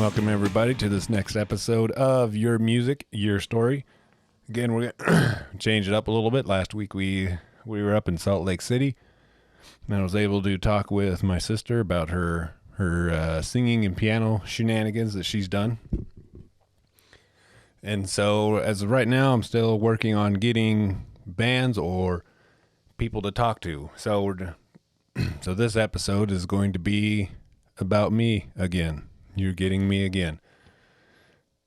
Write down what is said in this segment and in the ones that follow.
Welcome, everybody, to this next episode of Your Music, Your Story. Again, we're going to change it up a little bit. Last week, we were up in Salt Lake City, and I was able to talk with my sister about her singing and piano shenanigans that she's done. And so, as of right now, I'm still working on getting bands or people to talk to. So this episode is going to be about me again. You're getting me again.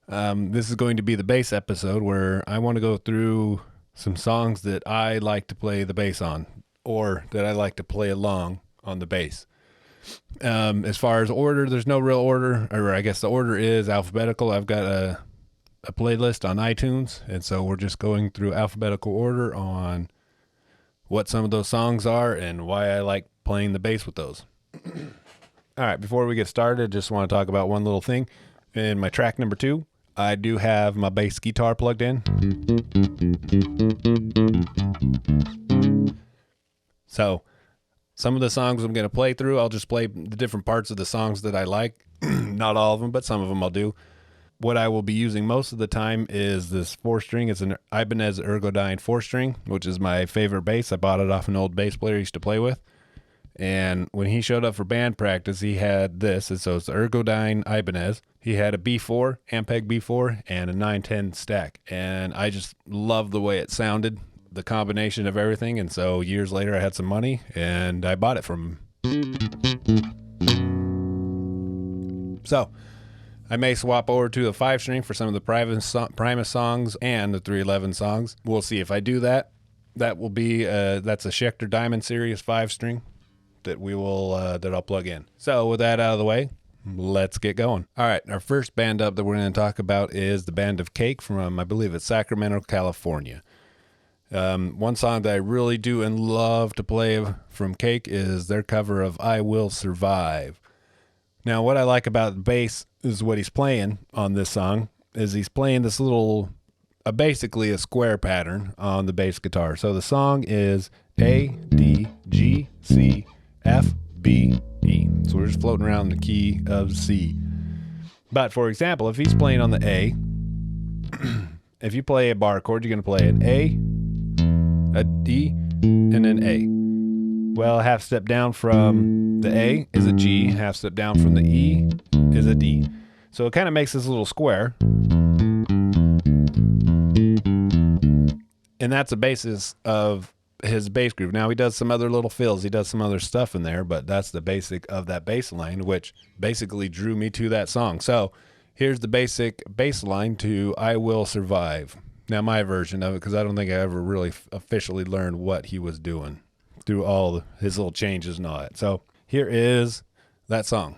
This is going to be the bass episode where I want to go through some songs that I like to play the bass on, or that I like to play along on the bass. As far as order, there's no real order, or I guess the order is alphabetical. I've got a playlist on iTunes, and so we're just going through alphabetical order on what some of those songs are and why I like playing the bass with those. All right, before we get started, just want to talk about one little thing. In my track number 2, I do have my bass guitar plugged in. So some of the songs I'm going to play through, I'll just play the different parts of the songs that I like. Not all of them, but some of them I'll do. What I will be using most of the time is this 4-string. It's an Ibanez Ergodyne 4-string, which is my favorite bass. I bought it off an old bass player I used to play with. And when he showed up for band practice, he had this. And so it's the Ergodyne Ibanez. He had a B4, Ampeg B4, and a 910 stack. And I just loved the way it sounded, the combination of everything. And so years later, I had some money, and I bought it from him. So I may swap over to a 5-string for some of the Primus songs and the 311 songs. We'll see if I do that. That will be, that's a Schecter Diamond Series 5-string. That we will that I'll plug in. So with that out of the way, let's get going. All right, our first band up that we're going to talk about is the band of Cake from, I believe it's Sacramento, California. One song that I really do and love to play from Cake is their cover of I Will Survive. Now, what I like about the bass is what he's playing on this song is he's playing this little, basically a square pattern on the bass guitar. So the song is A, D, G, C, F, B, E. So we're just floating around the key of C. But for example, if he's playing on the A, if you play a bar chord, you're going to play an A, a D, and an A. Well, half step down from the A is a G, half step down from the E is a D. So it kind of makes this little square. And that's the basis of his bass groove. Now he does some other little fills, he does some other stuff in there, but that's the basic of that bass line, which basically drew me to that song. So here's the basic bass line to I Will Survive. Now my version of it, because I don't think I ever really officially learned what he was doing through all his little changes and all that. So here is that song.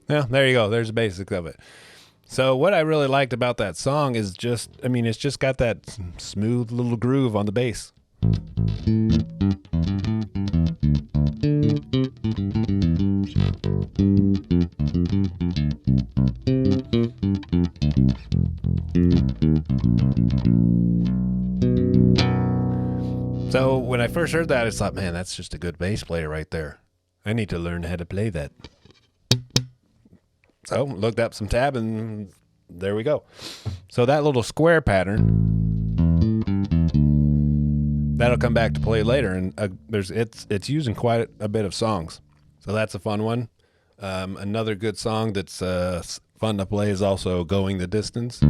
Well, there you go. There's the basics of it. So what I really liked about that song is just, it's just got that smooth little groove on the bass. So when I first heard that, I thought, man, that's just a good bass player right there. I need to learn how to play that. So looked up some tab, and there we go. So that little square pattern, that'll come back to play later, and it's used in quite a bit of songs. So that's a fun one. Another good song that's fun to play is also Going the Distance.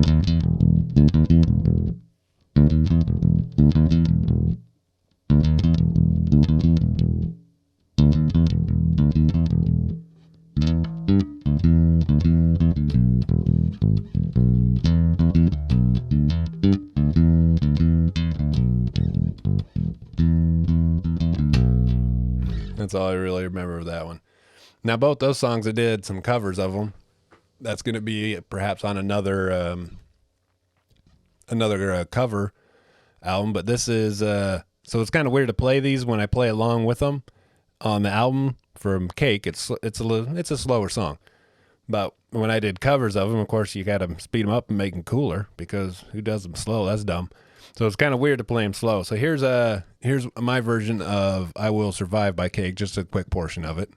That's all I really remember of that one. Now, both those songs I did some covers of them. That's going to be perhaps on another cover album, but this is so it's kind of weird to play these when I play along with them on the album from Cake. It's a slower song, but when I did covers of them, of course you got to speed them up and make them cooler, because who does them slow? That's dumb. So it's kind of weird to play them slow. So here's my version of "I Will Survive" by Cake, just a quick portion of it.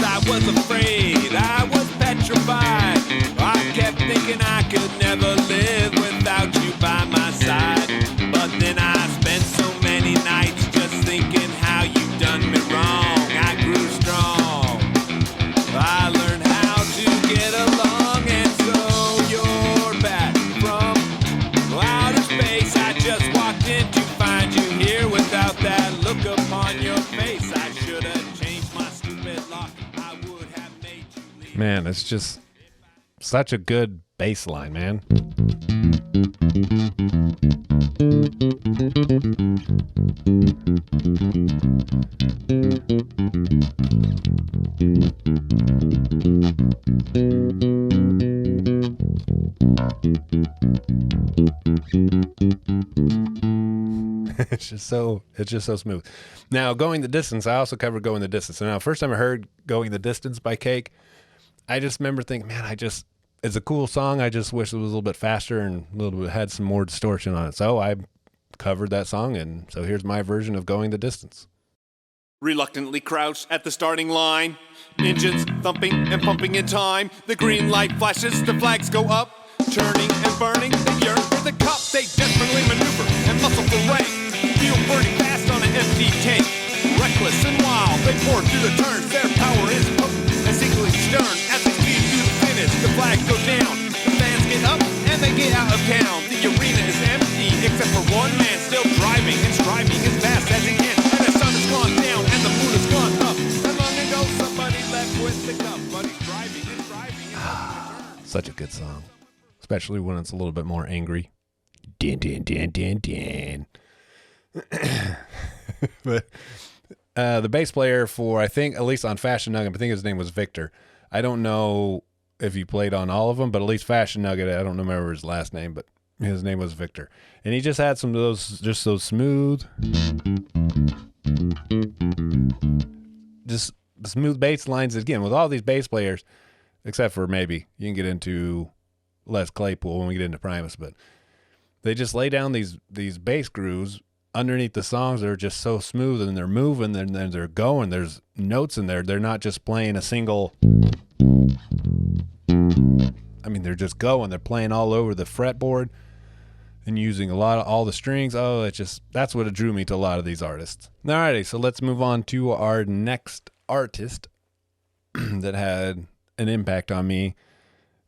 I was afraid, I was petrified. I kept thinking I could never live without you by my side. But then I spent so many nights just thinking how you done me wrong. I grew strong, I learned how to get along, and so you're back from outer space. I just walked in to find you here without that look upon your face. I should have changed my stupid lock. Man, it's just such a good bass line, man. It's just so smooth. Now, Going the Distance, I also covered Going the Distance. And now, first time I heard Going the Distance by Cake, I just remember thinking, man, it's a cool song. I just wish it was a little bit faster and a little bit had some more distortion on it. So I covered that song, and so here's my version of Going the Distance. Reluctantly crouched at the starting line, engines thumping and pumping in time. The green light flashes, the flags go up, turning and burning. They yearn for the cup, they desperately maneuver and muscle for rank. Feel burning fast on an empty tank. Reckless and wild, they pour through the turns. Their power is potent and secretly stern. As they speed through the finish, the flags go down. The fans get up and they get out of town. The arena is empty except for one man still driving and striving as fast as he can. And the sun has gone down and the moon has gone up. And long ago somebody left with the cup, but he's driving and driving. Such a good song, especially when it's a little bit more angry. Din, din, din, din, din. But the bass player for, I think, at least on Fashion Nugget, I think his name was Victor. I don't know if he played on all of them, but at least Fashion Nugget, I don't remember his last name, but his name was Victor. And he just had some of those, just so smooth, just smooth bass lines. Again, with all these bass players, except for maybe you can get into Les Claypool when we get into Primus, but they just lay down these bass grooves underneath the songs that are just so smooth, and they're moving, and then they're going. There's notes in there. They're not just playing a single. I mean, they're just going. They're playing all over the fretboard and using all the strings. Oh, that's what drew me to a lot of these artists. Alrighty, so let's move on to our next artist that had an impact on me.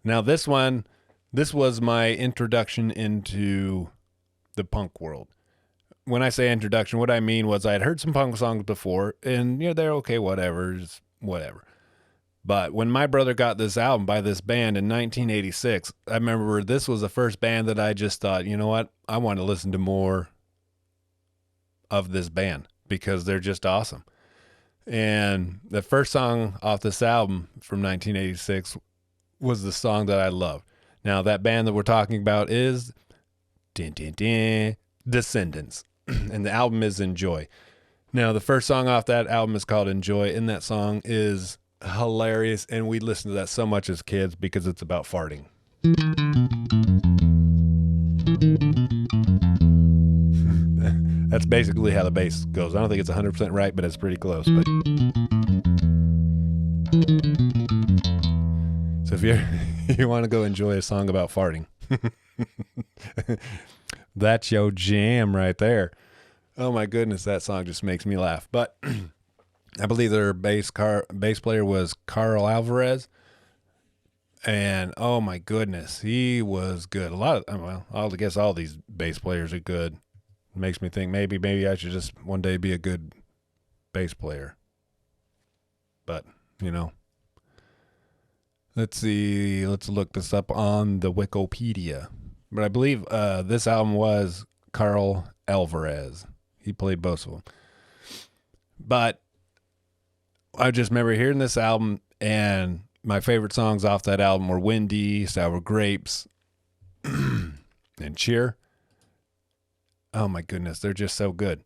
Now, this was my introduction into the punk world. When I say introduction, what I mean was I had heard some punk songs before, and they're okay, whatever. But when my brother got this album by this band in 1986, I remember this was the first band that I just thought, you know what, I want to listen to more of this band because they're just awesome. And the first song off this album from 1986 was the song that I loved. Now, that band that we're talking about is Descendants. And the album is Enjoy. Now, the first song off that album is called Enjoy, and that song is hilarious, and we listened to that so much as kids because it's about farting. That's basically how the bass goes. I don't think it's 100% right, but it's pretty close. But so if you want to go enjoy a song about farting, that's your jam right there. Oh my goodness, that song just makes me laugh. But I believe their bass player was Carl Alvarez, And oh my goodness, he was good. A lot of, well, I guess all these bass players are good. Makes me think maybe I should just one day be a good bass player. But, let's see. Let's look this up on the Wikipedia. But I believe this album was Carl Alvarez. He played both of them. But I just remember hearing this album, and my favorite songs off that album were Windy, Sour Grapes, and Cheer. Oh my goodness, they're just so good.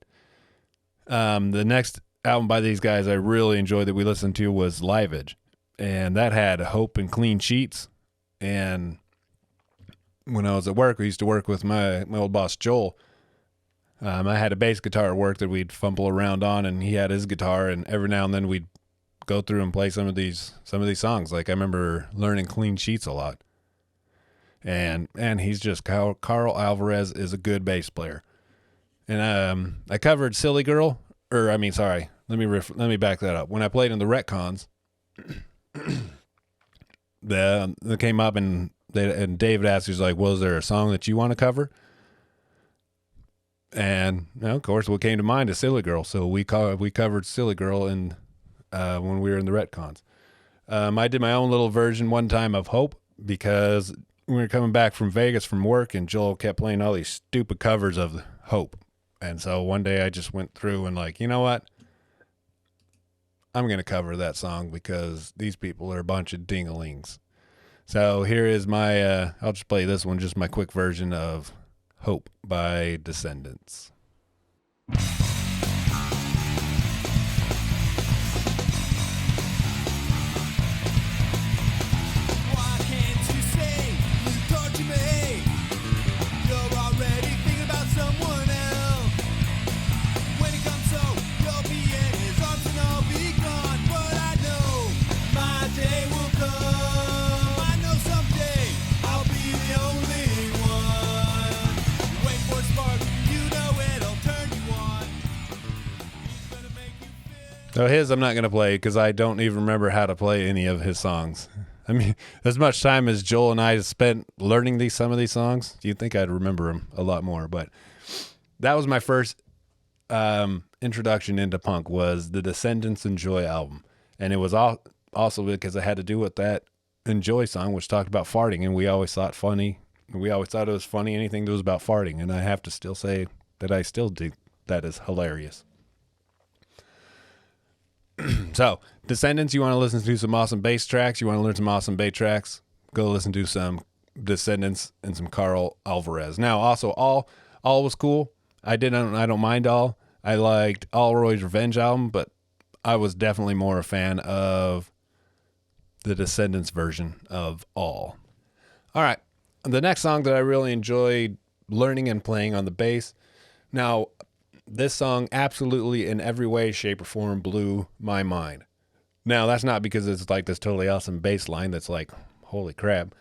The next album by these guys I really enjoyed that we listened to was Liveage, and that had Hope and Clean Sheets. And when I was at work, we used to work with my old boss Joel. I had a bass guitar at work that we'd fumble around on, and he had his guitar, and every now and then we'd go through and play some of these songs. Like I remember learning Clean Sheets a lot. And he's just Carl Alvarez is a good bass player. And I covered Silly Girl, let me back that up. When I played in the Retcons, they came up and David asked, he's like, well, is there a song that you want to cover? And of course, what came to mind is Silly Girl. So we covered Silly Girl when we were in the Retcons. I did my own little version one time of Hope because we were coming back from Vegas from work, and Joel kept playing all these stupid covers of Hope. And so one day I just went through and like, you know what? I'm going to cover that song because these people are a bunch of ding-a-lings. So here is my, I'll just play this one, just my quick version of Hope by Descendants. So his I'm not going to play because I don't even remember how to play any of his songs. I mean, as much time as Joel and I spent learning some of these songs, you'd think I'd remember them a lot more. But that was my first introduction into punk, was the Descendants Enjoy album. And it was also because I had to do with that Enjoy song, which talked about farting. And we always thought it was funny, anything that was about farting. And I have to still say that I still do. That is hilarious. So, Descendants, you want to listen to some awesome bass tracks, you want to learn some awesome bass tracks, go listen to some Descendants and some Carl Alvarez. Now, also, All was cool. I don't mind All. I liked All Roy's Revenge album, but I was definitely more a fan of the Descendants version of All. All right, the next song that I really enjoyed learning and playing on the bass. Now, this song absolutely in every way, shape, or form blew my mind. Now, that's not because it's like this totally awesome bass line that's like, holy crap.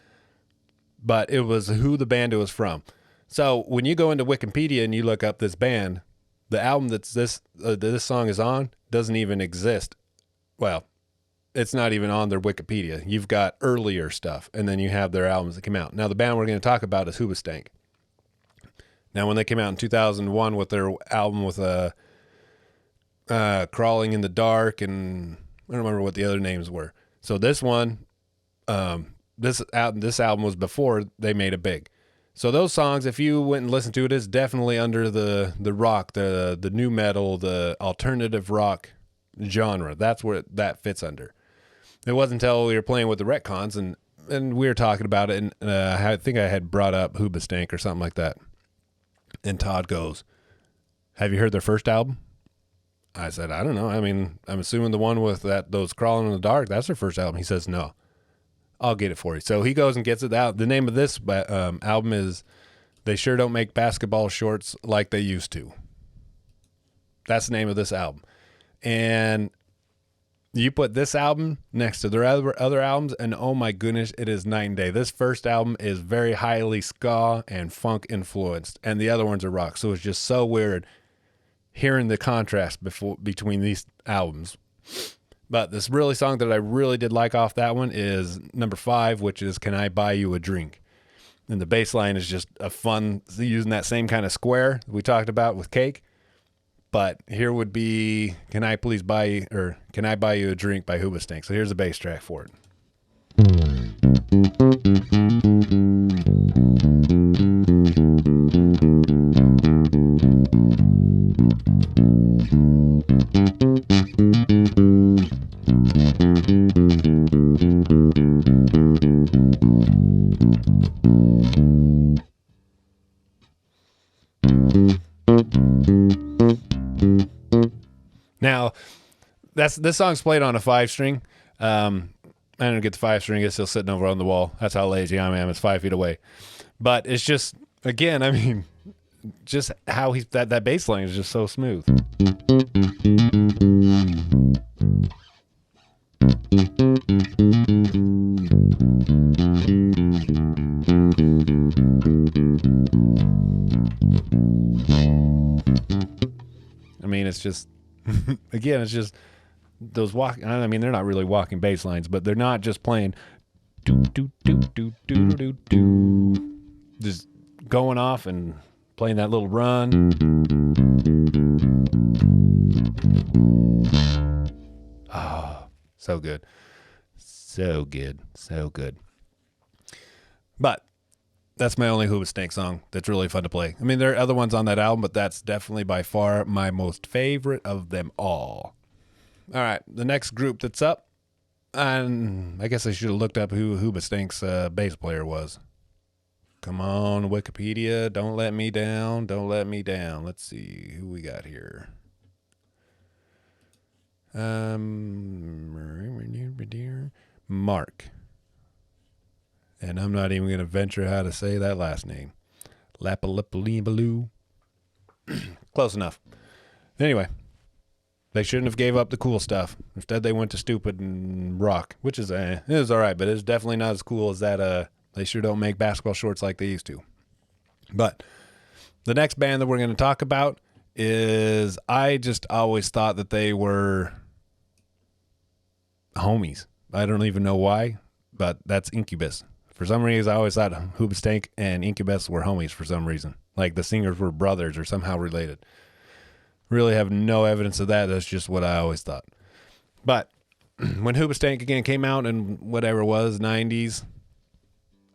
But it was who the band it was from. So when you go into Wikipedia and you look up this band, the album that this song is on doesn't even exist. Well, it's not even on their Wikipedia. You've got earlier stuff, and then you have their albums that came out. Now, the band we're going to talk about is Hoobastank. Now, when they came out in 2001 with their album with Crawling in the Dark, and I don't remember what the other names were. So this one, this album was before they made it big. So those songs, if you went and listened to it, is definitely under the rock, the new metal, the alternative rock genre. That's where that fits under. It wasn't until we were playing with the Retcons and we were talking about it, and I think I had brought up Hoobastank or something like that. And Todd goes, have you heard their first album? I said, I don't know. I mean, I'm assuming the one with those Crawling in the Dark, that's their first album. He says, no, I'll get it for you. So he goes and gets it out. The name of this album is They Sure Don't Make Basketball Shorts Like They Used to. That's the name of this album. And you put this album next to their other albums, and oh my goodness, it is night and day. This first album is very highly ska and funk influenced, and the other ones are rock. So it's just so weird hearing the contrast between these albums. But this really song that I really did like off that one is number 5, which is Can I Buy You a Drink? And the bass line is just a fun, using that same kind of square we talked about with Cake. But here would be Can I Buy You a Drink by Hoobastank. So here's the bass track for it. Now, this song's played on a 5-string. I didn't get the 5-string. It's still sitting over on the wall. That's how lazy I am. It's 5 feet away. But it's just, again, I mean, just how that bass line is just so smooth. I mean, it's just, again, it's just those I mean, they're not really walking bass lines, but they're not just playing do do do do do do do, just going off and playing that little run. Oh, so good. So good. So good. But that's my only Hoobastank song that's really fun to play. I mean, there are other ones on that album, but that's definitely by far my most favorite of them all. All right, the next group that's up, and I guess I should have looked up who Hoobastank's bass player was. Come on, Wikipedia, don't let me down, don't let me down. Let's see who we got here. Mark. And I'm not even going to venture how to say that last name. Lapalipalimbaloo. Close enough. Anyway, they shouldn't have gave up the cool stuff. Instead, they went to stupid and rock, which is, it was all right, but it's definitely not as cool as that. They sure don't make basketball shorts like they used to. But the next band that we're going to talk about is, I just always thought that they were homies. I don't even know why, but that's Incubus. For some reason, I always thought Hoobastank and Incubus were homies for some reason. Like the singers were brothers or somehow related. Really have no evidence of that. That's just what I always thought. But when Hoobastank again came out in whatever it was, 90s,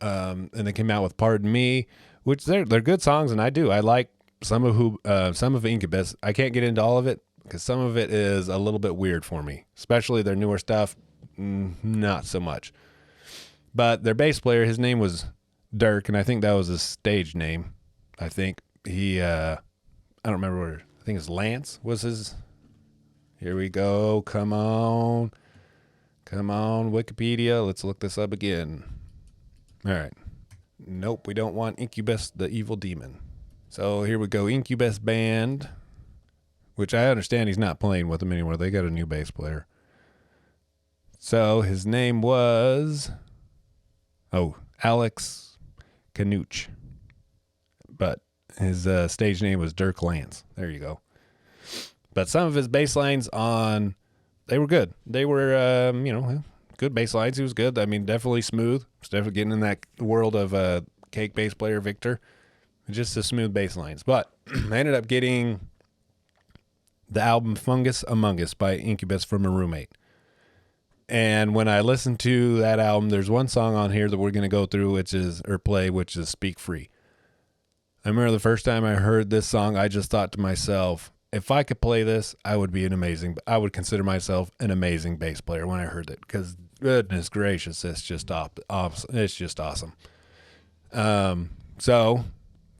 and they came out with Pardon Me, which they're good songs, and I like some of Incubus. I can't get into all of it because some of it is a little bit weird for me, especially their newer stuff. Not so much. But their bass player, his name was Dirk, and I think that was his stage name. I think he, I don't remember what, I think it's Lance was his. Here we go. Come on, Wikipedia. Let's look this up again. All right. Nope, we don't want Incubus, the evil demon. So here we go. Incubus band, which I understand he's not playing with them anymore. They got a new bass player. So his name was, Alex Kanuch. But his stage name was Dirk Lance. There you go. But some of his bass lines they were good. They were, good bass lines. He was good. I mean, definitely smooth. It's definitely getting in that world of Cake bass player Victor. Just the smooth bass lines. But I ended up getting the album Fungus Among Us by Incubus from a roommate. And when I listened to that album, there's one song on here that we're going to go through, which is Speak Free. I remember the first time I heard this song, I just thought to myself, if I could play this, I would consider myself an amazing bass player when I heard it, because goodness gracious, it's just it's just awesome. So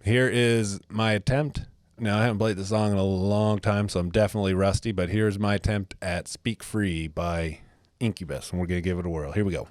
here is my attempt. Now, I haven't played the song in a long time, so I'm definitely rusty, but here's my attempt at Speak Free by Incubus, and we're going to give it a whirl. Here we go.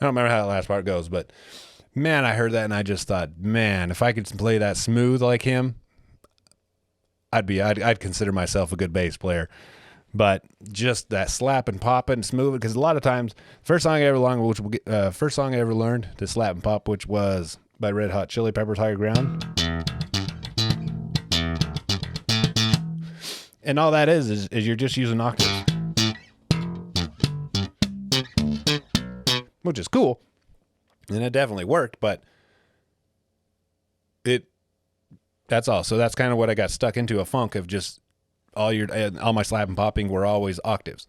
don't remember how that last part goes, but man, I heard that and I just thought, man, if I could play that smooth like him, I'd consider myself a good bass player. But just that slap and pop and smooth, because a lot of times, first song I ever learned to slap and pop, which was by Red Hot Chili Peppers, Higher Ground. And all that is you're just using octaves, which is cool. And it definitely worked, but that's all. So that's kind of what I got stuck into, a funk of just all my slap and popping were always octaves.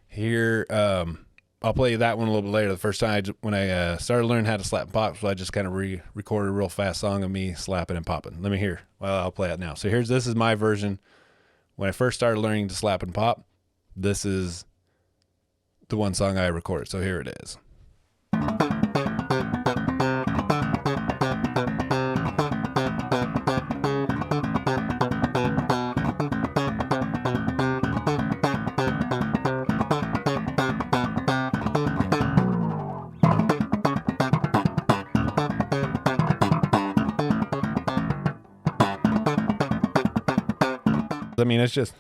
Here, I'll play that one a little bit later. The first time when I started learning how to slap and pop, so I just kind of recorded a real fast song of me slapping and popping. Let me hear. Well, I'll play it now. So this is my version. When I first started learning to slap and pop, this is the one song I recorded. So here it is. I mean, it's just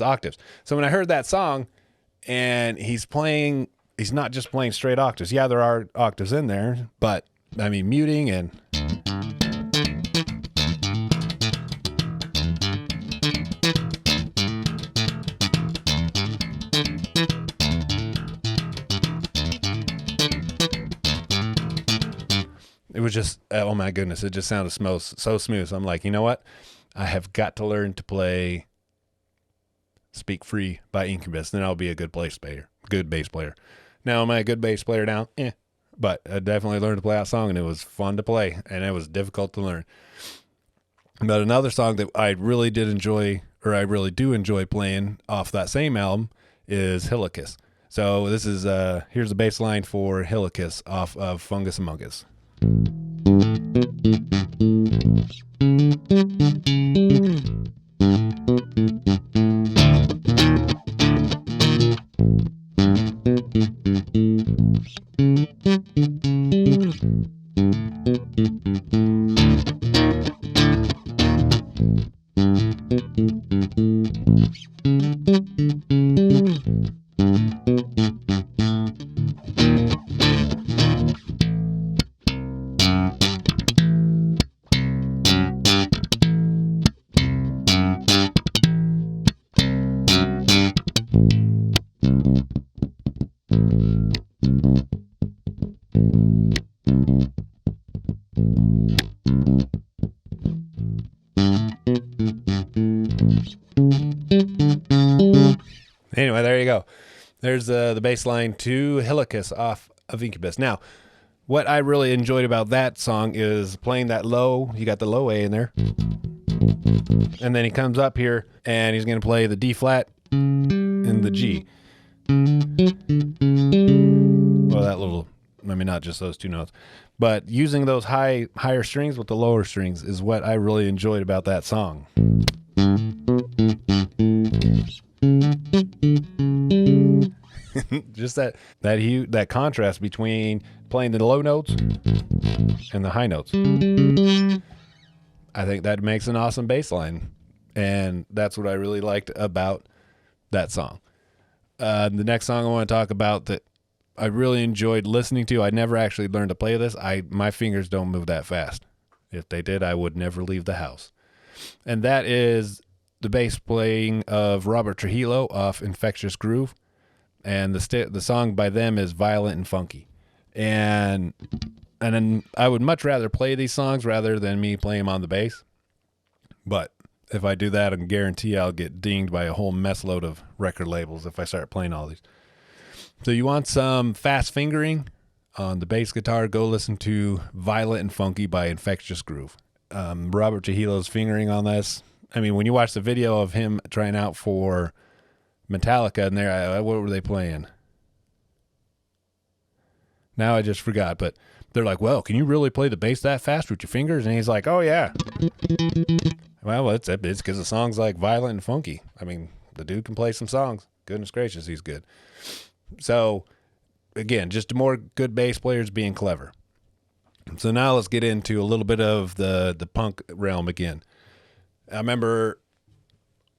octaves. So when I heard that song and he's not just playing straight octaves. Yeah, there are octaves in there, but I mean, muting and it was just, oh my goodness, it just sounded so smooth. So I'm like, you know what? I have got to learn to play Speak Free by Incubus. Then I'll be a good bass player. Now, am I a good bass player now? But I definitely learned to play that song, and it was fun to play, and it was difficult to learn. But another song that I really do enjoy playing off that same album is Helicus. So this is, here's the bass line for Helicus off of Fungus Among Us. Anyway, there you go. There's the bass line to Helicus off of Incubus. Now, what I really enjoyed about that song is playing that low. You got the low A in there. And then he comes up here and he's going to play the D flat and the G. Well, that little, I mean, not just those two notes, but using those higher strings with the lower strings is what I really enjoyed about that song. Just that contrast between playing the low notes and the high notes. I think that makes an awesome bass line, and that's what I really liked about that song. The next song I want to talk about that I really enjoyed listening to, I never actually learned to play this. My fingers don't move that fast. If they did, I would never leave the house. And that is the bass playing of Robert Trujillo off Infectious Groove. And the song by them is Violent and Funky. And then I would much rather play these songs rather than me playing them on the bass. But if I do that, I can guarantee I'll get dinged by a whole mess load of record labels if I start playing all these. So you want some fast fingering on the bass guitar, go listen to Violent and Funky by Infectious Groove. Robert Trujillo's fingering on this. I mean, when you watch the video of him trying out for Metallica, and there, what were they playing? Now I just forgot, but they're like, well, can you really play the bass that fast with your fingers? And he's like, oh, yeah. Well, it's because the song's like Violent and Funky. I mean, The dude can play some songs. Goodness gracious, he's good. So, again, just more good bass players being clever. So now let's get into a little bit of the punk realm again. I remember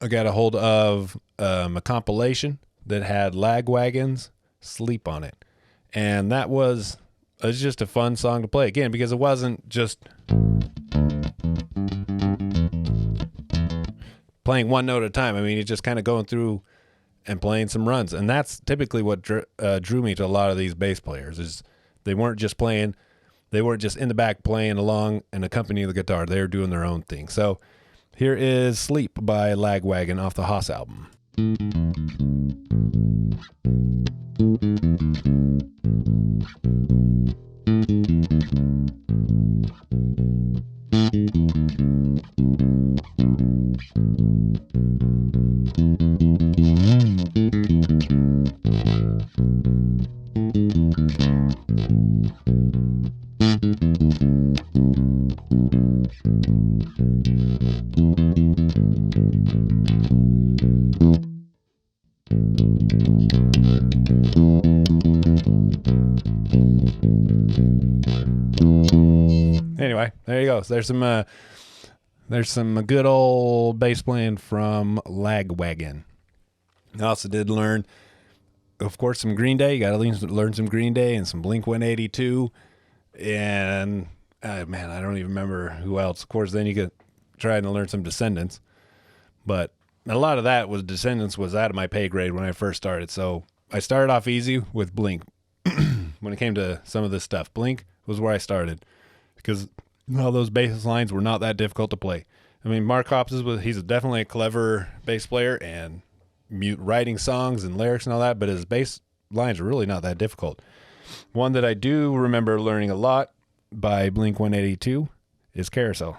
I got a hold of a compilation that had Lagwagon's Sleep on it. And it was just a fun song to play, again, because it wasn't just playing one note at a time. I mean, it's just kind of going through and playing some runs. And that's typically what drew me to a lot of these bass players, is they weren't just in the back playing along and accompanying the guitar. They were doing their own thing. So here is Sleep by Lagwagon off the Haas album. Anyway, there you go. So there's some good old bass playing from Lagwagon. I also did learn, of course, some Green Day. You got to learn some Green Day and some Blink-182. And, man, I don't even remember who else. Of course, then you could try to learn some Descendants. But a lot of that was Descendants was out of my pay grade when I first started. So I started off easy with Blink. When it came to some of this stuff, Blink was where I started, because all those bass lines were not that difficult to play. I mean, Mark Hoppus, he's definitely a clever bass player and writing songs and lyrics and all that, but his bass lines are really not that difficult. One that I do remember learning a lot by Blink-182 is Carousel.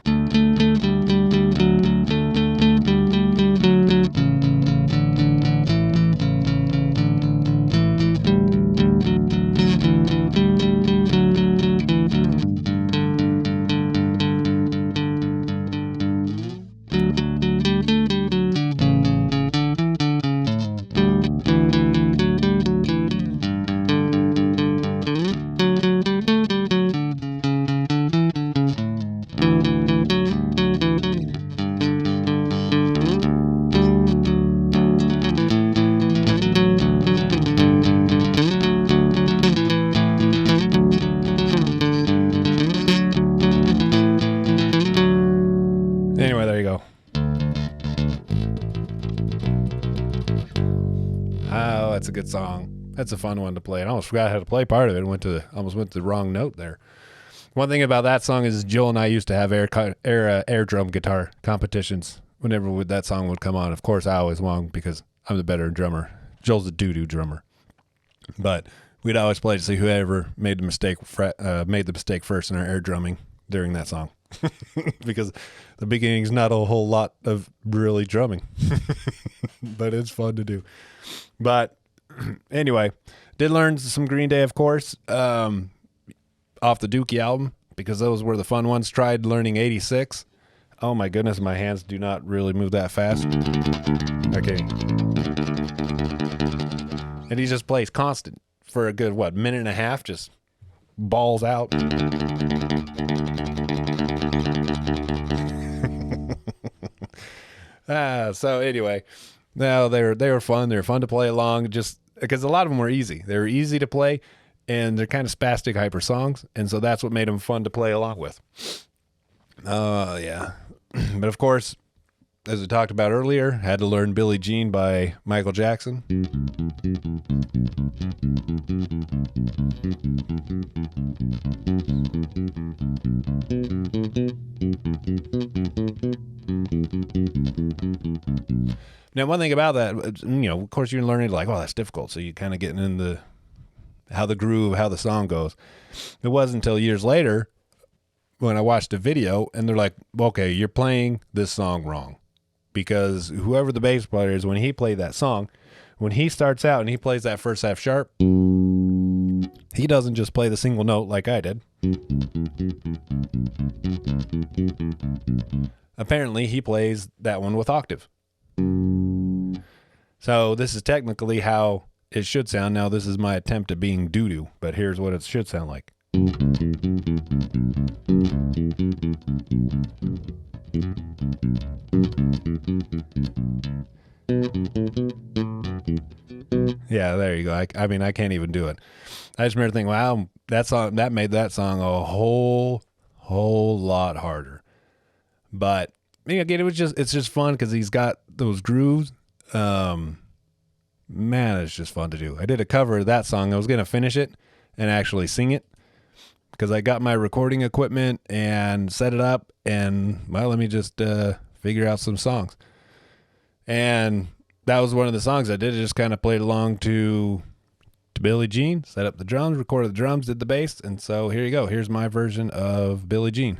Anyway, there you go. Oh, that's a good song. That's a fun one to play. I almost forgot how to play part of it. Almost went to the wrong note there. One thing about that song is Joel and I used to have air drum guitar competitions whenever that song would come on. Of course, I always won because I'm the better drummer. Joel's the doo-doo drummer. But we'd always play to see whoever made the mistake first in our air drumming during that song. Because the beginning's not a whole lot of really drumming. But it's fun to do. But anyway, did learn some Green Day, of course, off the Dookie album, because those were the fun ones. Tried learning 86. Oh my goodness, my hands do not really move that fast. Okay. And he just plays constant for a good, minute and a half, just balls out. So anyway, no, they were fun. They were fun to play along, just because a lot of them were easy. They were easy to play, and they're kind of spastic hyper songs, and so that's what made them fun to play along with. Yeah. But of course, as we talked about earlier, had to learn Billie Jean by Michael Jackson. Now, one thing about that, of course, you're learning like, that's difficult. So you're kind of getting into how the song goes. It wasn't until years later when I watched a video and they're like, okay, you're playing this song wrong. Because whoever the bass player is, when he played that song, when he starts out and he plays that first half sharp, he doesn't just play the single note like I did. Apparently, he plays that one with octave. So this is technically how it should sound. Now this is my attempt at being doo-doo, but here's what it should sound like. Yeah, there you go. I mean, I can't even do it. I just remember thinking, wow, that made that song a whole lot harder. But again, it's just fun because he's got those grooves. Man, it's just fun to do. I did a cover of that song. I was gonna finish it and actually sing it because I got my recording equipment and set it up, and well, let me just figure out some songs. And that was one of the songs I did. I just kind of played along to Billie Jean, set up the drums, recorded the drums, did the bass, and so here you go. Here's my version of Billie Jean.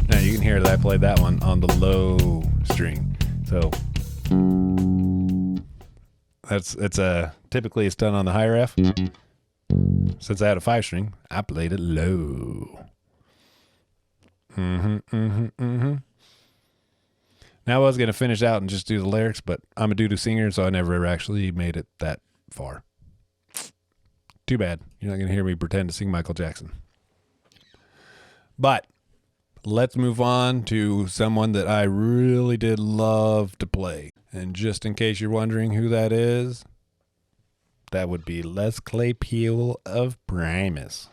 Now you can hear that I played that one on the low string. So typically it's done on the higher F. Since I had a 5-string, I played it low. Now I was going to finish out and just do the lyrics, but I'm a doo-doo singer, so I never actually made it that far. Too bad. You're not going to hear me pretend to sing Michael Jackson. But let's move on to someone that I really did love to play. And just in case you're wondering who that is, that would be Les Claypool of Primus.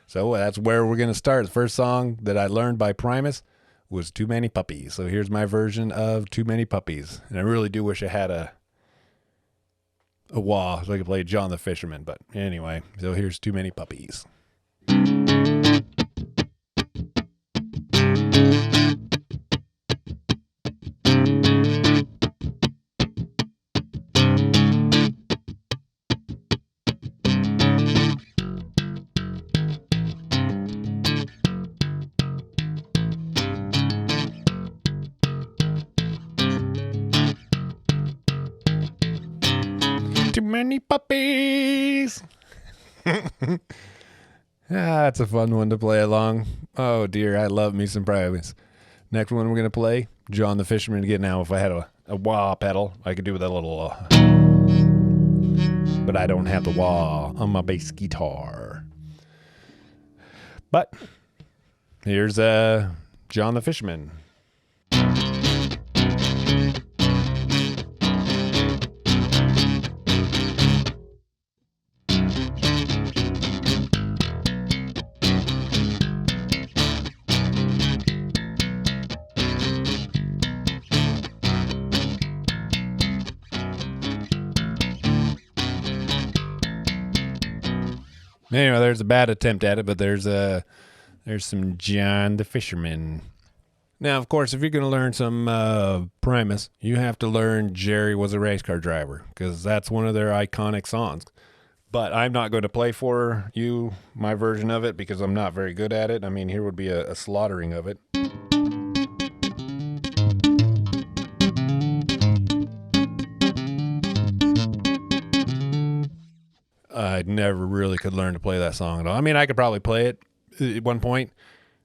So that's where we're going to start. The first song that I learned by Primus was Too Many Puppies. So here's my version of Too Many Puppies. And I really do wish I had a wah so I could play John the Fisherman. But anyway, so here's Too Many Puppies. Too many puppies. That's a fun one to play along. Oh dear, I love me some Primus. Next one we're going to play, John the Fisherman again. Now, if I had a wah pedal, I could do with a little, but I don't have the wah on my bass guitar. But here's John the Fisherman. Anyway, there's a bad attempt at it, but there's some John the Fisherman. Now, of course, if you're going to learn some Primus, you have to learn Jerry Was a Race Car Driver, because that's one of their iconic songs. But I'm not going to play for you my version of it because I'm not very good at it. I mean, here would be a slaughtering of it. I never really could learn to play that song at all. I mean, I could probably play it at one point,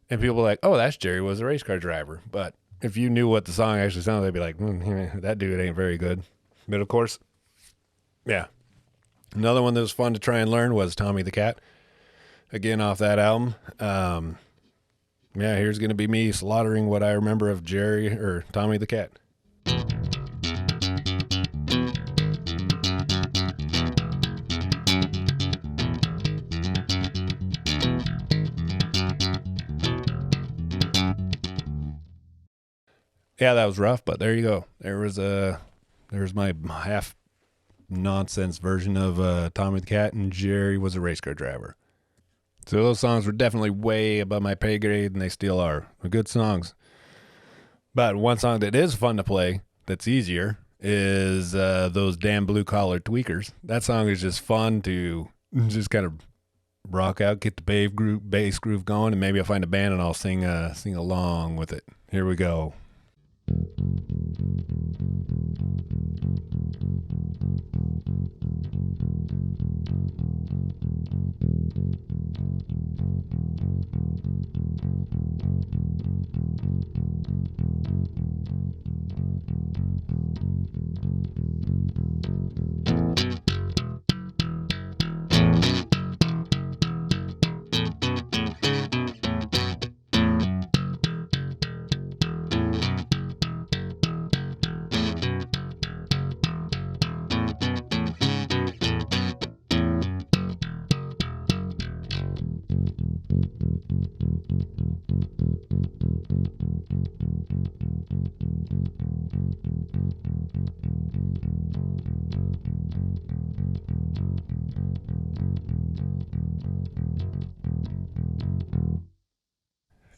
and people were like, oh, that's Jerry Was a Race Car Driver. But if you knew what the song actually sounded, they'd be like, that dude ain't very good. But of course, yeah. Another one that was fun to try and learn was Tommy the Cat. Again, off that album. Yeah, here's going to be me slaughtering what I remember of Jerry or Tommy the Cat. Yeah, that was rough, but there you go. There's my half nonsense version of Tommy the Cat, and Jerry Was a Race Car Driver. So those songs were definitely way above my pay grade, and they still are. They're good songs. But one song that is fun to play, that's easier, is those damn Blue Collar Tweakers. That song is just fun to just kind of rock out, get the bass groove going, and maybe I'll find a band and I'll sing along with it. Here we go.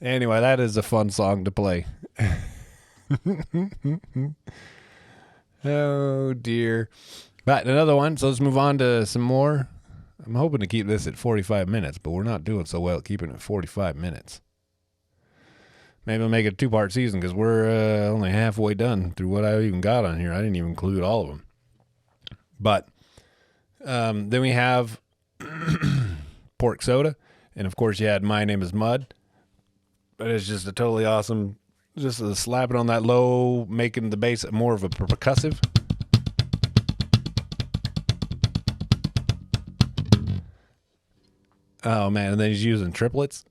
Anyway, that is a fun song to play. Oh, dear. But another one. So let's move on to some more. I'm hoping to keep this at 45 minutes, but we're not doing so well at keeping it 45 minutes. Maybe I'll make it a 2-part season because we're only halfway done through what I even got on here. I didn't even include all of them. But then we have Pork Soda. And, of course, you had My Name is Mud. But it's just a totally awesome, just slapping on that low, making the bass more of a percussive. Oh, man. And then he's using triplets.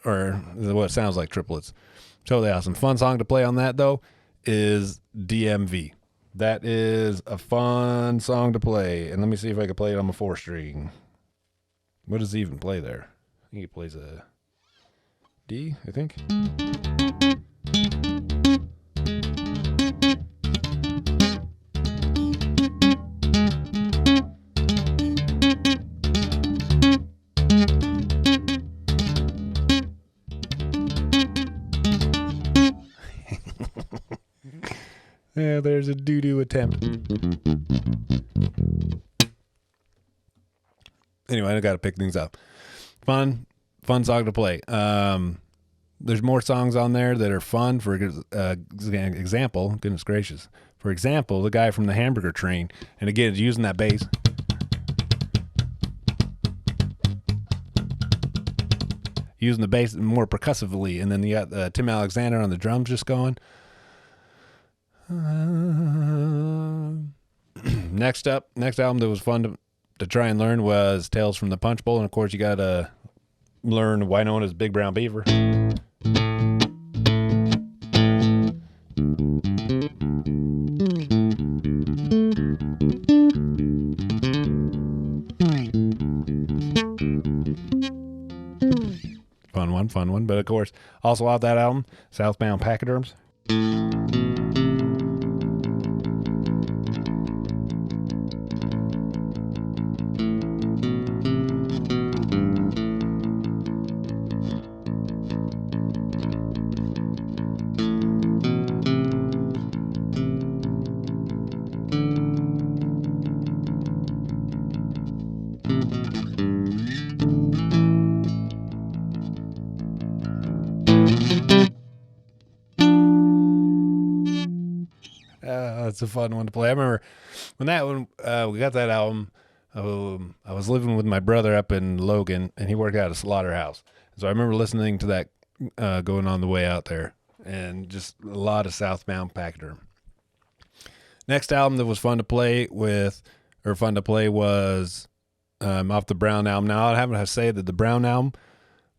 Or what sounds like triplets. Totally awesome. Fun song to play on that, though, is DMV. That is a fun song to play. And let me see if I can play it on my 4-string. What does he even play there? I think he plays a D, I think. Yeah, there's a doo-doo attempt. Anyway, I got to pick things up. Fun song to play. There's more songs on there that are fun. For example, goodness gracious. For example, the guy from the Hamburger Train, and again, using that bass. Using the bass more percussively, and then you got Tim Alexander on the drums just going. Next album that was fun to try and learn was Tales from the Punch Bowl, and of course you got to learn Wynona's Big Brown Beaver. Fun one. But of course, also off that album, Southbound Pachyderms. It's a fun one to play. I remember when we got that album, I was living with my brother up in Logan, and he worked out at a slaughterhouse. So I remember listening to that going on the way out there, and just a lot of Southbound Pachyderm. Next album that was fun to play was off the Brown album. Now, I have to say that the Brown album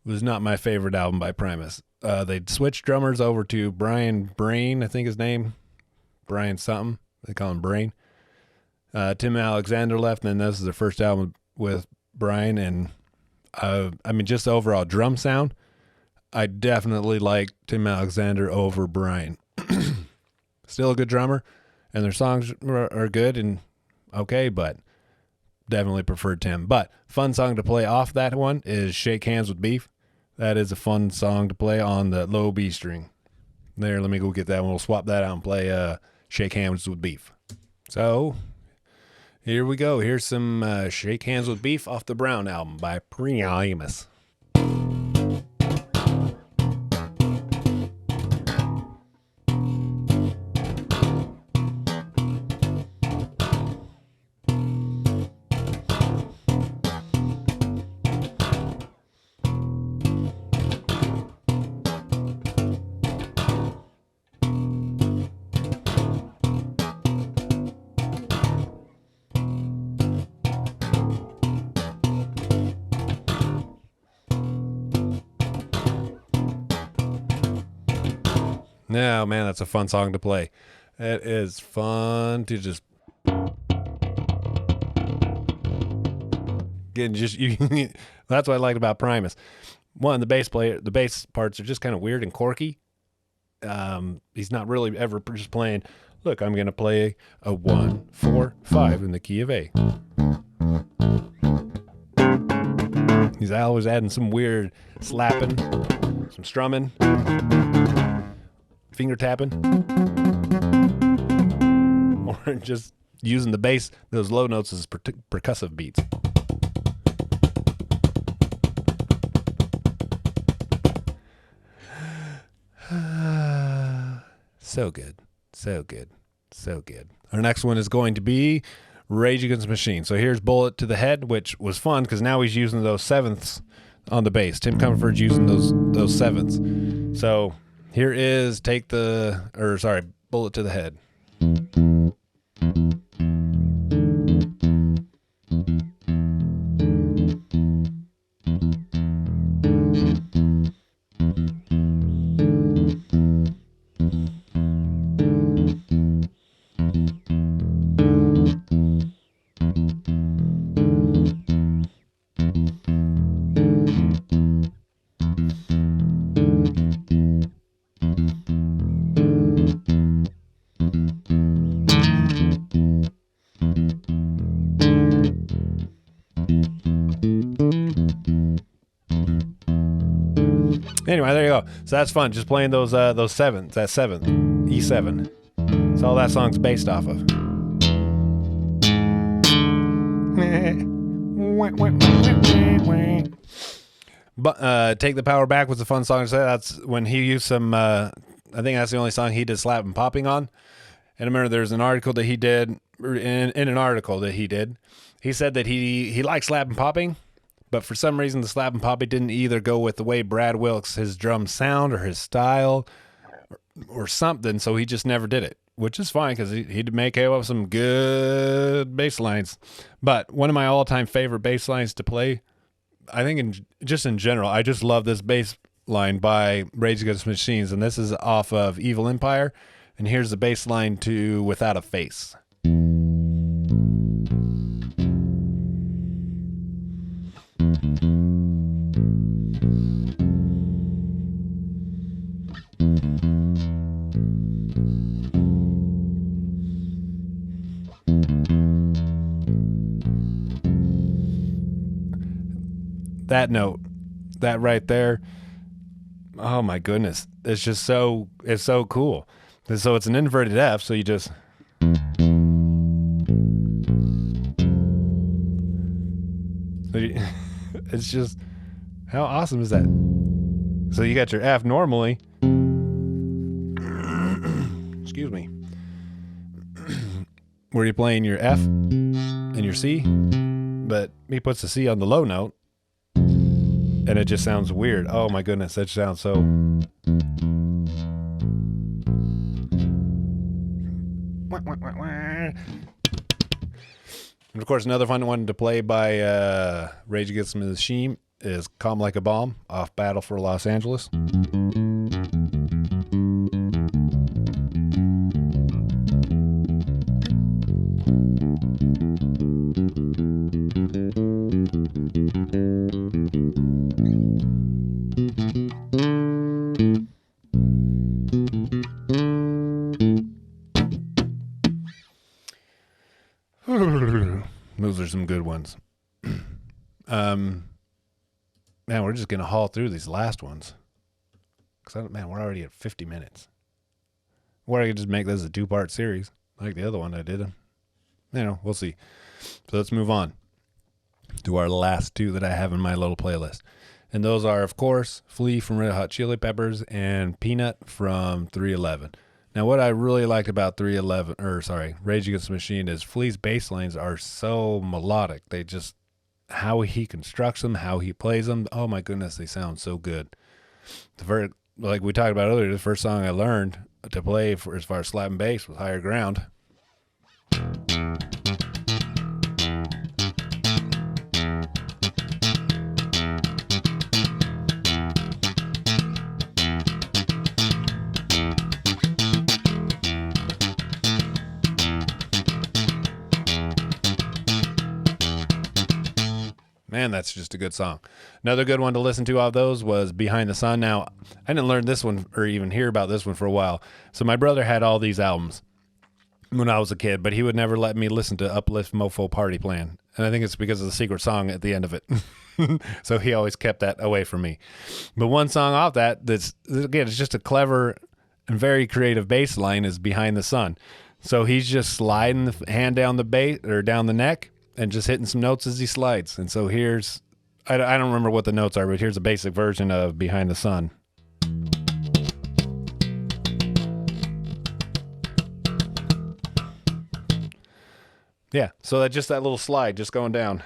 was not my favorite album by Primus. They switched drummers over to Brian Brain, I think his name. Brian something. They call him Brain. Tim Alexander left, and then this is their first album with Brian. And just the overall drum sound, I definitely like Tim Alexander over Brian. Still a good drummer, and their songs are good and okay, but definitely preferred Tim. But fun song to play off that one is Shake Hands with Beef. That is a fun song to play on the low B string. There, let me go get that one. We'll swap that out and play Shake Hands with Beef. So, here we go. Here's some Shake Hands with Beef off the Brown album by Primus. No, man, that's a fun song to play. It is fun to just that's what I liked about Primus. One, the bass parts are just kind of weird and quirky. He's not really ever just playing, look, I'm going to play a 1, 4, 5 in the key of A. He's always adding some weird slapping. some strumming, finger tapping, or just using the bass, those low notes as percussive beats. So good. So good. So good. Our next one is going to be Rage Against the Machine. So here's Bullet to the Head, which was fun because now he's using those sevenths on the bass. Tim Comford's using those sevenths. So here is Bullet to the Head. Anyway, there you go. So that's fun. Just playing those sevenths, that seventh, E7. That's all that song's based off of. But Take the Power Back was a fun song to say. That's when he used some. I think that's the only song he did slap and popping on. And I remember there's an article that he did in an article that he did. He said that he liked slap and popping. But for some reason, the slap and poppy didn't either go with the way Brad Wilkes, his drums sound or his style or something. So he just never did it, which is fine because he'd make up some good bass lines. But one of my all-time favorite bass lines to play, I think in general, I just love this bass line by Rage Against the Machines. And this is off of Evil Empire. And here's the bass line to Without a Face. That note, that right there, oh my goodness, it's so cool. And so it's an inverted F, so you just it's just, how awesome is that? So you got your F normally, excuse me, where you're playing your F and your C, but he puts the C on the low note and it just sounds weird. Oh my goodness, that sounds so. And of course, another fun one to play by Rage Against the Machine is Calm Like a Bomb off Battle for Los Angeles. Those are some good ones. Man, we're just going to haul through these last ones. Because, man, we're already at 50 minutes. Or I could just make this a 2-part series, like the other one I did. We'll see. So let's move on to our last two that I have in my little playlist. And those are, of course, Flea from Red Hot Chili Peppers and Peanut from 311. Now, what I really liked about Rage Against the Machine is Flea's bass lines are so melodic. They just, how he constructs them, how he plays them, oh my goodness, they sound so good. Like we talked about earlier, the first song I learned to play as far as slapping bass was Higher Ground. Man, that's just a good song. Another good one to listen to of those was Behind the Sun. Now, I didn't learn this one or even hear about this one for a while. So my brother had all these albums. when I was a kid, but he would never let me listen to Uplift Mofo Party Plan. And I think it's because of the secret song at the end of it. So he always kept that away from me. But one song off that's, again, it's just a clever and very creative bass line is Behind the Sun. So he's just sliding the hand down the bass or down the neck and just hitting some notes as he slides. And so here's, I don't remember what the notes are, but here's a basic version of Behind the Sun. Yeah, so that just that little slide just going down.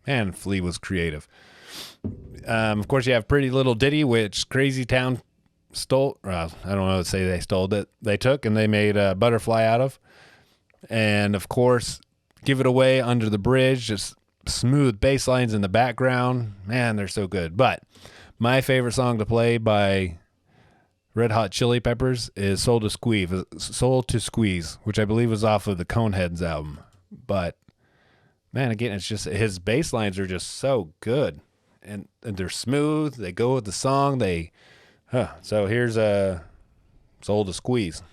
Man, Flea was creative. Of course, you have Pretty Little Ditty, which Crazy Town stole. I don't know what to say they stole it. They took and they made a Butterfly out of. And, of course, Give It Away, Under the Bridge, just smooth bass lines in the background. Man, they're so good. But my favorite song to play by Red Hot Chili Peppers is Soul to Squeeze, which I believe was off of the Coneheads album. But, man, again, it's just his bass lines are just so good. And they're smooth. They go with the song. So here's a Soul to Squeeze.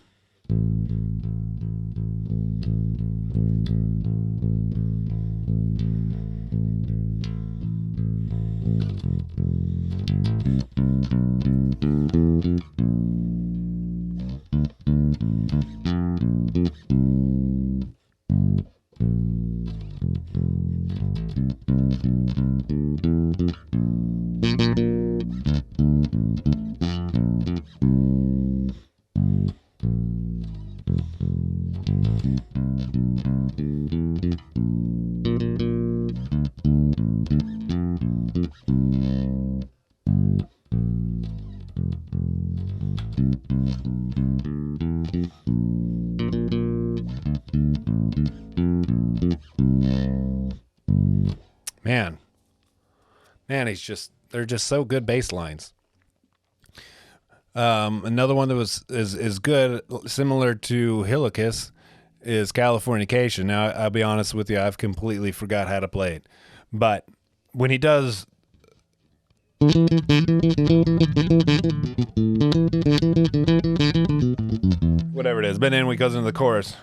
Man, they're just so good bass lines. Another one that is good, similar to Hillicus, is Californication. Now, I'll be honest with you, I've completely forgot how to play it. But when he does... whatever it is, but then when he goes into the chorus...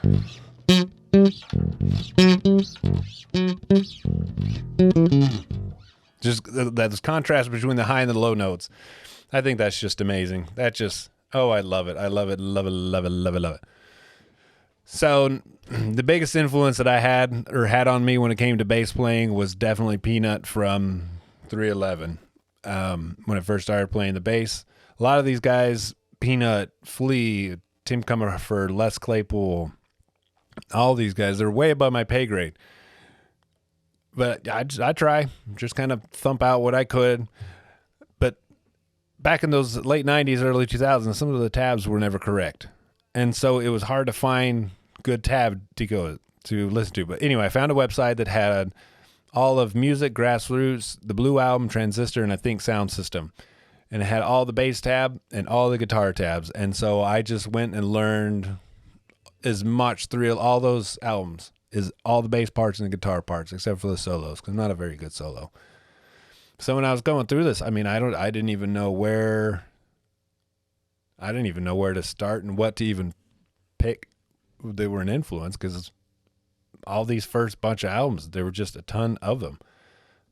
just that contrast between the high and the low notes. I think that's just amazing. I love it. I love it, love it, love it, love it, love it. So the biggest influence that I had on me when it came to bass playing was definitely Peanut from 311. When I first started playing the bass, a lot of these guys, Peanut, Flea, Tim Comerford, Les Claypool, all these guys, they're way above my pay grade. But I try, just kind of thump out what I could. But back in those late 90s, early 2000s, some of the tabs were never correct. And so it was hard to find good tab to listen to. But anyway, I found a website that had all of Music, Grassroots, the Blue Album, Transistor, and I think Sound System. And it had all the bass tab and all the guitar tabs. And so I just went and learned as much through all those albums. Is all the bass parts and the guitar parts, except for the solos, because I'm not a very good solo. So when I was going through this, I mean, I didn't even know where to start and what to even pick. They were an influence because all these first bunch of albums, there were just a ton of them.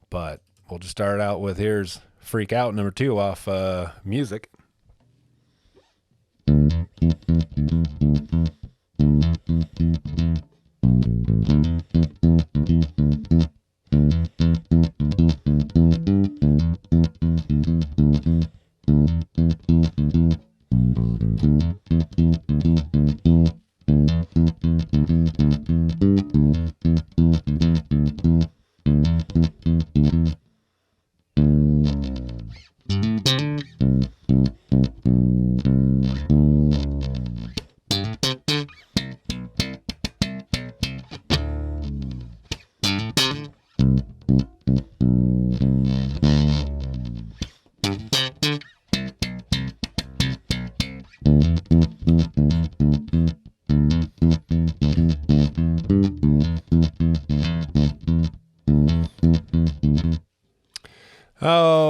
But we'll just start out with here's Freak Out number 2 off Music.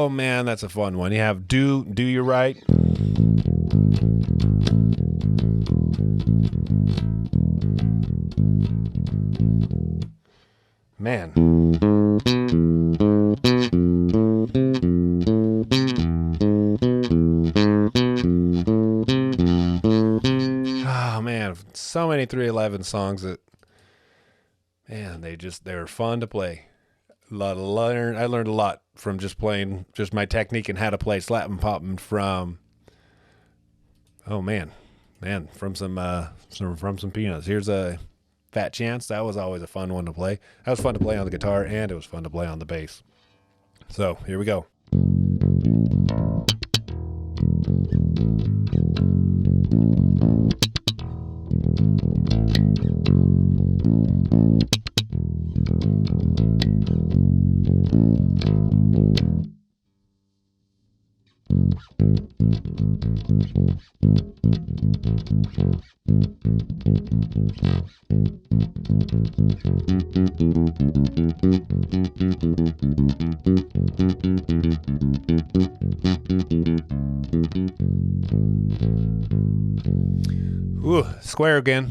Oh man, that's a fun one. You have Do You Right. Man. Oh man, so many 311 songs that, man, they were fun to play. I learned a lot from just playing, just my technique and how to play slap and popping from. Oh man, from some peanuts. Here's a Fat Chance. That was always a fun one to play. That was fun to play on the guitar, and it was fun to play on the bass. So here we go. Ooh, square again.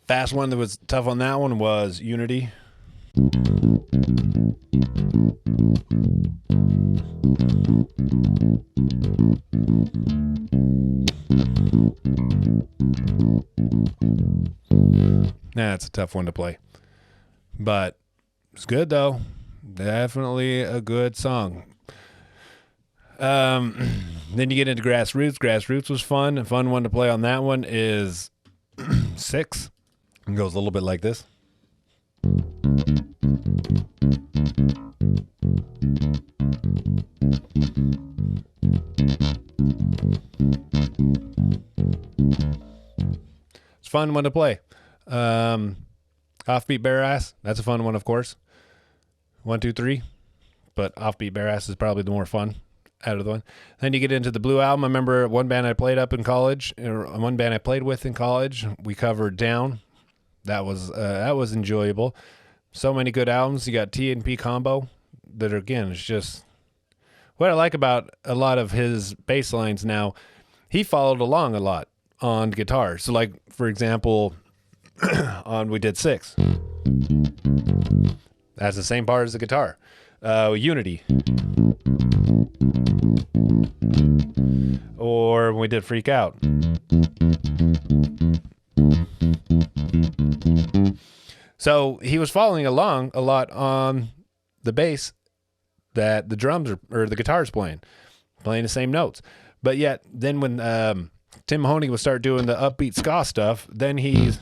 Fast one that was tough on that one was Unity. That's a tough one to play. But it's good though. Definitely a good song. Then you get into Grassroots. Grassroots was fun. A fun one to play on that one is 6. It goes a little bit like this. It's a fun one to play. Offbeat Bare Ass. That's a fun one, of course. 1, 2, 3. But Offbeat Bare Ass is probably the more fun out of the one. Then you get into the Blue Album. I remember one band I played up in college, or one band I played with in college. We covered Down. That was enjoyable. So many good albums. You got T&P Combo that are, again, it's just what I like about a lot of his bass lines now. He followed along a lot on guitar. So like, for example, on We Did 6. That's the same part as the guitar. Unity. Or when we did Freak Out. So he was following along a lot on the bass that the drums or the guitar's playing the same notes. But yet, then when Tim Mahoney would start doing the upbeat ska stuff, then he's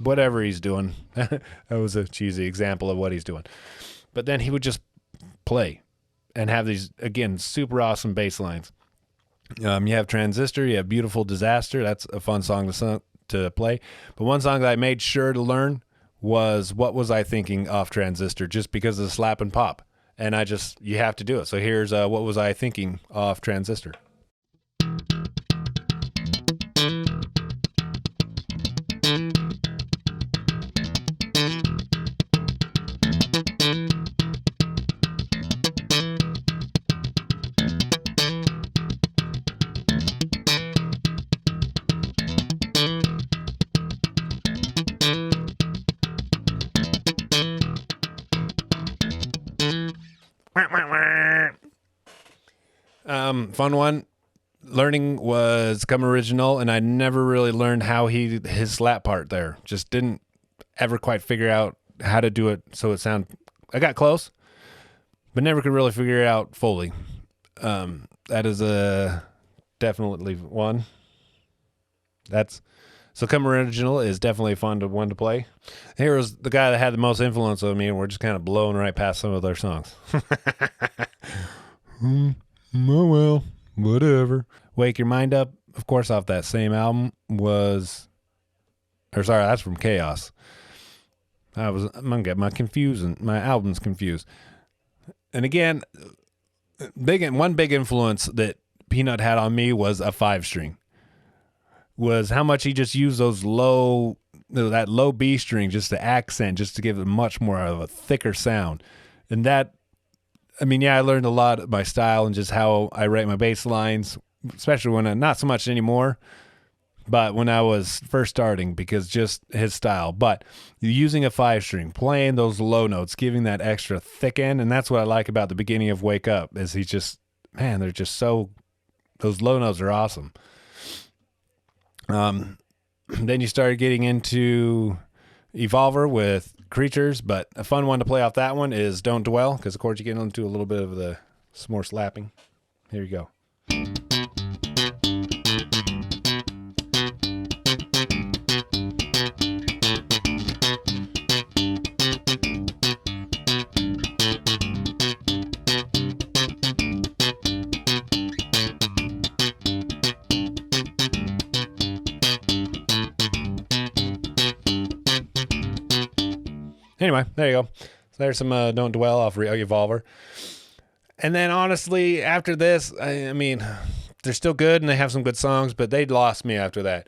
whatever he's doing. That was a cheesy example of what he's doing. But then he would just play and have these, again, super awesome bass lines. You have Transistor, you have Beautiful Disaster. That's a fun song to play. But one song that I made sure to learn was What Was I Thinking off Transistor, just because of the slap and pop. And you have to do it. So here's What Was I Thinking off Transistor. Fun one. Learning was Come Original, and I never really learned how his slap part there. Just didn't ever quite figure out how to do it so it sounded. I got close, but never could really figure it out fully. That is definitely one. So Come Original is definitely a fun one to play. Here was the guy that had the most influence on me, and we're just kind of blowing right past some of their songs. Oh well, whatever. Wake Your Mind Up, of course, off that same album that's from Chaos. I'm gonna get my albums confused. And again, one big influence that Peanut had on me was a 5-string. Was how much he just used those low that low B string, just the accent, just to give it much more of a thicker sound. And that, I mean, yeah, I learned a lot of my style and just how I write my bass lines, especially when not so much anymore, but when I was first starting, because just his style. But using a 5-string, playing those low notes, giving that extra thick end, and that's what I like about the beginning of Wake Up, is he's just, man, they're just so, those low notes are awesome. Then you started getting into Evolver with Creatures, but a fun one to play off that one is Don't Dwell, because of course you get into a little bit of some more slapping. Here you go. Anyway, there you go. So there's some Don't Dwell off Evolver. And then honestly, after this, I mean, they're still good and they have some good songs, but they lost me after that.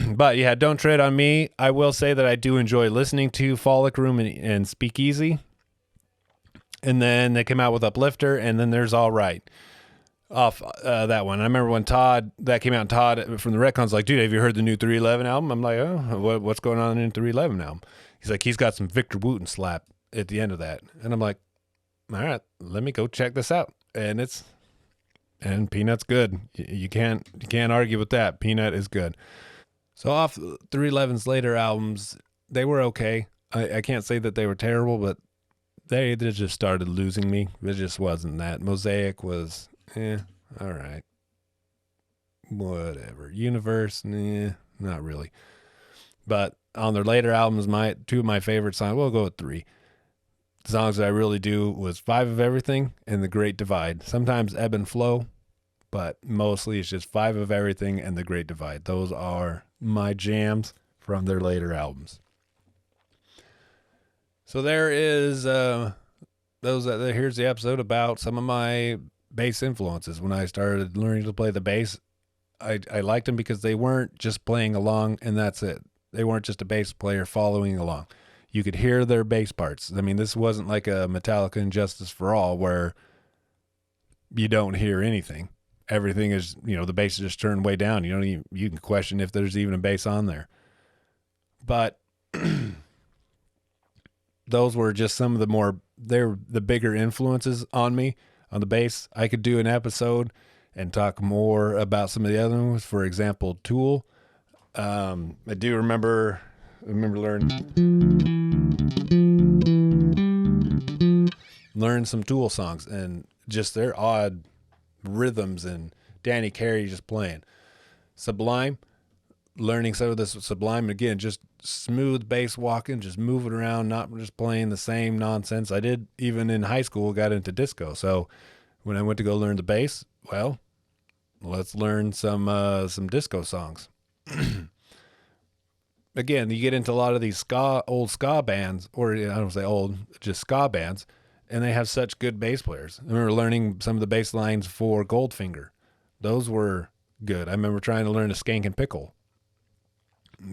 But yeah, Don't Tread on Me. I will say that I do enjoy listening to Frolic Room and Speakeasy. And then they came out with Uplifter, and then there's All Right off that one. I remember when that came out, and Todd from the Retcon's like, dude, have you heard the new 311 album? I'm like, oh, what's going on in the 311 album? He's like, he's got some Victor Wooten slap at the end of that. And I'm like, all right, let me go check this out. And Peanut's good. You can't argue with that. Peanut is good. So off 311's later albums, they were okay. I can't say that they were terrible, but they just started losing me. It just wasn't that. Mosaic was, all right. Whatever. Universe, not really. But on their later albums, two of my favorite songs, we'll go with 3. The songs that I really do was 5 of Everything and The Great Divide. Sometimes Ebb and Flow, but mostly it's just 5 of Everything and The Great Divide. Those are my jams from their later albums. So there is here's the episode about some of my bass influences. When I started learning to play the bass, I liked them because they weren't just playing along and that's it. They weren't just a bass player following along. You could hear their bass parts. I mean, this wasn't like a Metallica and Justice for All where you don't hear anything. Everything is, the bass is just turned way down. You can question if there's even a bass on there. But those were just some of they're the bigger influences on me on the bass. I could do an episode and talk more about some of the other ones. For example, Tool. I do remember learn some Tool songs and just their odd rhythms and Danny Carey just playing. Sublime, learning some of this Sublime, again, just smooth bass walking, just moving around, not just playing the same nonsense. I did, even in high school, got into disco. So when I went to go learn the bass, well, let's learn some disco songs. Again, you get into a lot of these old ska bands, or I don't say old, just ska bands, and they have such good bass players. I remember learning some of the bass lines for Goldfinger. Those were good. I remember trying to learn a Skank and Pickle.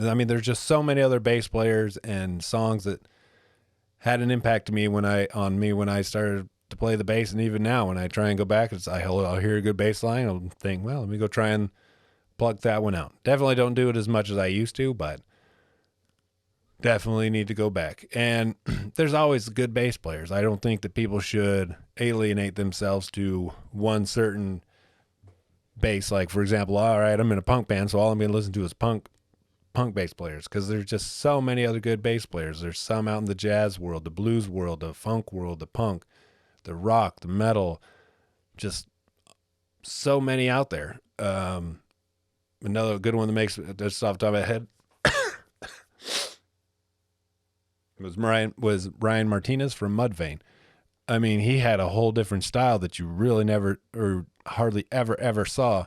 I mean, there's just so many other bass players and songs that had an impact to me when I started to play the bass, and even now when I try and go back, I'll hear a good bass line, I'll think, well, let me go try and pluck that one out. Definitely don't do it as much as I used to, but definitely need to go back. And there's always good bass players. I don't think that people should alienate themselves to one certain bass. Like, for example, all right, I'm in a punk band, so all I'm going to listen to is punk bass players, because there's just so many other good bass players. There's some out in the jazz world, the blues world, the funk world, the punk, the rock, the metal, just so many out there. Another good one that makes just off the top of my head was Ryan Martinez from Mudvayne. I mean, he had a whole different style that you really never or hardly ever saw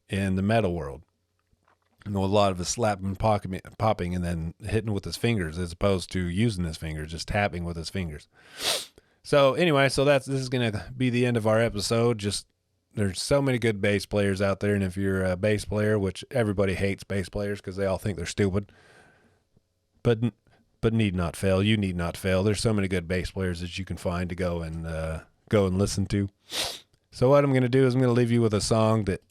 in the metal world. A lot of his slapping, popping, and then hitting with his fingers, as opposed to using his fingers, just tapping with his fingers. So anyway, this is going to be the end of our episode. Just, there's so many good bass players out there, and if you're a bass player, which everybody hates bass players because they all think they're stupid, but need not fail. You need not fail. There's so many good bass players that you can find to go and listen to. So what I'm going to do is I'm going to leave you with a song that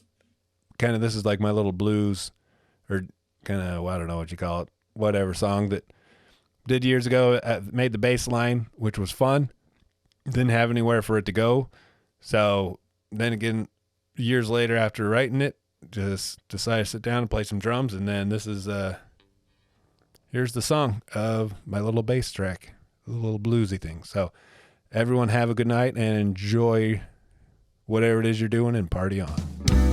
kind of, this is like my little blues or kind of, I don't know what you call it, whatever song that did years ago. Made the bass line, which was fun. Didn't have anywhere for it to go. So then again, years later after writing it, just decided to sit down and play some drums. And then this is, here's the song of my little bass track, a little bluesy thing. So everyone have a good night and enjoy whatever it is you're doing and party on.